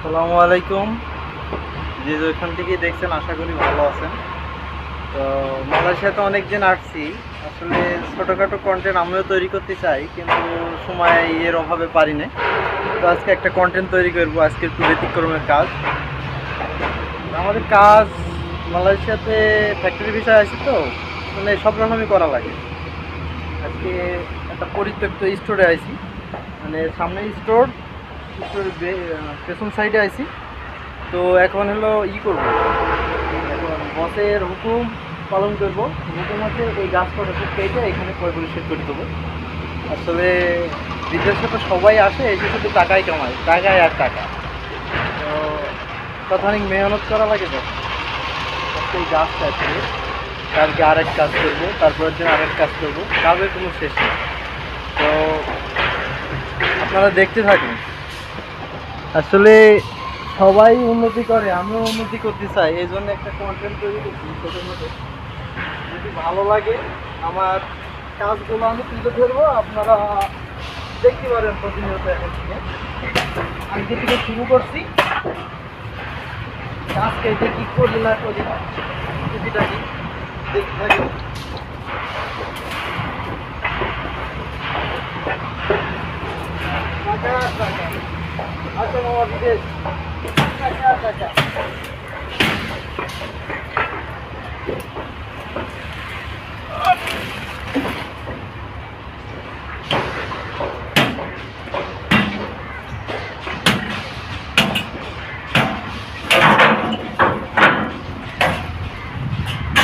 আসসালামু আলাইকুম। যে যেখান থেকেই দেখছেন আশা করি ভালো আছেন। তো মালয়েশিয়াতে অনেক দিন আসছি। আসলে ছোটোখাটো কন্টেন্ট আমিও তৈরি করতে চাই, কিন্তু সময় এর অভাবে পারি না। তো আজকে একটা কন্টেন্ট তৈরি করবো। আজকে একটু ব্যতিক্রমের কাজ। আমাদের কাজ মালয়েশিয়াতে ফ্যাক্টরি বিষয় আছে, তো মানে সব রকমই করা লাগে। আজকে একটা পরিত্যক্ত স্টোরে আইছি, মানে সামনে স্টোরের পেছন সাইডে আইছি। তো এখন হলো করবো, এখন বসের হুকুম পালন করবো। হুকুম হচ্ছে এই গাছ কটা কেটে এখানে পরিষ্কার করে দেবো। আসলে বিদেশে তো সবাই আসে, এসে শুধু টাকাই কামায়, টাকায় আর টাকা। তো তত অনেক মেহনত করা লাগে। তো আজকে এই গাছটা আছে, কালকে আরেক কাজ করবো, তারপরের দিন আরেক কাজ করবো, কাজের কোনো শেষ নেই। তো আপনারা দেখতে থাকুন। আসলে সবাই উন্নতি করে, আমিও উন্নতি করতে চাই, এই জন্য একটা কন্টেন্ট তৈরি করছি ছোটো মোটো। যদি ভালো লাগে আমার কাজগুলো আমি তুলে ধরবো, আপনারা দেখতে পারেন প্রতিনিয়ত। এখন থেকে আজকে থেকে শুরু করছি কাজ, কেটে কী করি না করি টুকিটা কি দেখতে থাকি। আচ্ছা মামা বিদেশ টাকা।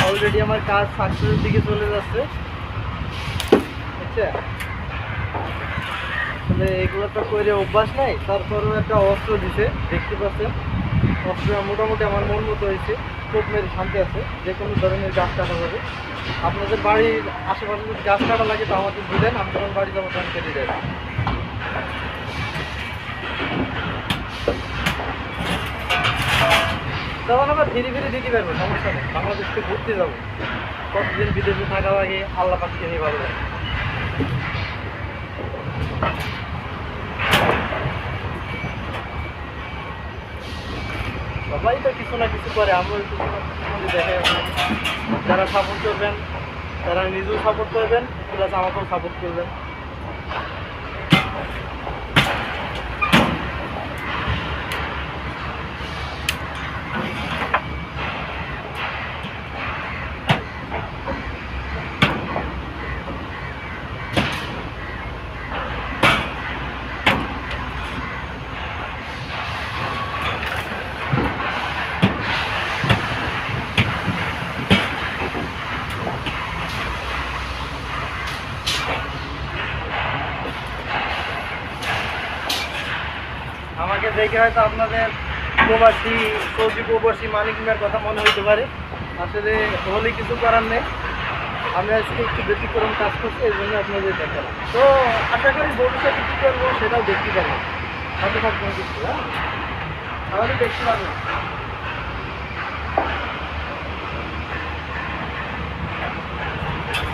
অলরেডি আমার কাজ সাকসেসের দিকে চলে যাচ্ছে, বুঝছে? আসলে এগুলো তো করে অভ্যাস নাই, তারপরেও একটা অস্ত্র দিছে, দেখতে পাচ্ছেন। অস্ত্র মোটামুটি আমার মন মতো হয়েছে, চোখ মেরে শান্তি আছে। যে কোনো ধরনের গাছ কাটা যাবে। আপনাদের বাড়ির আশেপাশে যদি গাছ কাটা লাগে তো আমাকে দিলেন, আমি যখন বাড়ি যাবো তখন কেটে দেবেন। তখন আমরা ফিরে ফিরে দিতে পারবো, সমস্যা নেই। বাংলাদেশকে ঘুরতে যাবো, কতদিন বিদেশে থাকা লাগে আল্লাহ পাককে নিয়ে ভালো লাগে। সবাই তো কিছু না কিছু করে, আমরা কিছু না কিছু দেখে। যারা সাপোর্ট করবেন তারা নিজেও সাপোর্ট করবেন, প্লাস আমাকেও সাপোর্ট করবেন। আমাকে দেখে হয়তো আপনাদের প্রবাসী, সৌদি প্রবাসী মালিক মিয়ার কথা মনে হইতে পারে। আসলে হলে কিছু করার নেই, আমি আজকে একটু ব্যতিক্রম কাজ করছি, এই জন্য আপনাদের দেখালাম। তো আশা করি ভবিষ্যতে কী করবো সেটাও দেখতে পারবেন, সাথে থাকবেন কিছু। হ্যাঁ, তাহলে দেখতে পারবেন।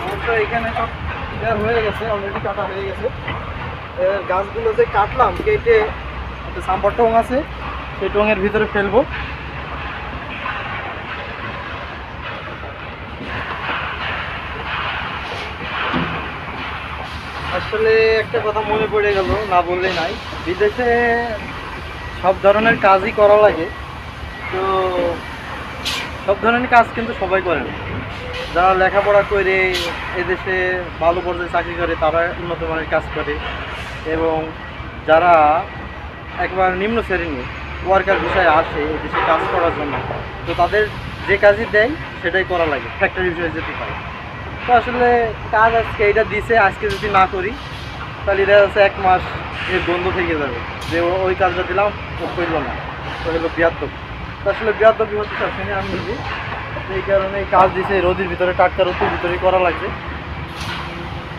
অবশ্য এখানে সব ক্লিয়ার হয়ে গেছে, অলরেডি কাটা হয়ে গেছে। গাছগুলো যে কাটলাম, কেটে একটা সাম্বার টং আছে, সেই টঙের ভিতরে ফেলবো। আসলে একটা কথা মনে পড়ে গেল, না বললেই নাই। বিদেশে সব ধরনের কাজই করা লাগে। তো সব ধরনের কাজ কিন্তু সবাই করে না। যারা লেখাপড়া করে এদেশে ভালো পর্যায়ে চাকরি করে তারা উন্নত মানের কাজ করে, এবং যারা একবার নিম্ন শ্রেণীর ওয়ার্কার বিষয়ে আসে এদেশে কাজ করার জন্য, তো তাদের যে কাজই দেয় সেটাই করা লাগে, ফ্যাক্টরি বিষয়ে যেতে পারে। তো আসলে কাজ আজকে এটা দিছে, আজকে যদি না করি তাহলে এটা হচ্ছে 1 মাস এর বন্ধ থেকে যাবে, যে ওই কাজটা দিলাম ও করলো না, তো হলো বিয়াদ্দব। তো আসলে বিয়াদ্দবি হতে চাচ্ছি না আমি নিজে, এই কারণে এই কাজ দিছে রোদের ভিতরে, টাটকা রোদের ভিতরেই করা লাগবে।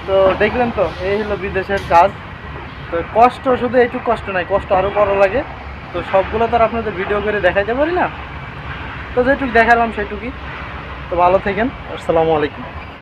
তো দেখলেন তো, এই হলো বিদেশের কাজ। তো কষ্ট শুধু এইটুকু কষ্ট নাই, কষ্ট আরও করা লাগে। তো সবগুলো তো আর আপনাদের ভিডিও করে দেখাইতে পারি না, তো যেটুকু দেখালাম সেটুকুই। তো ভালো থাকেন, আসসালামু আলাইকুম।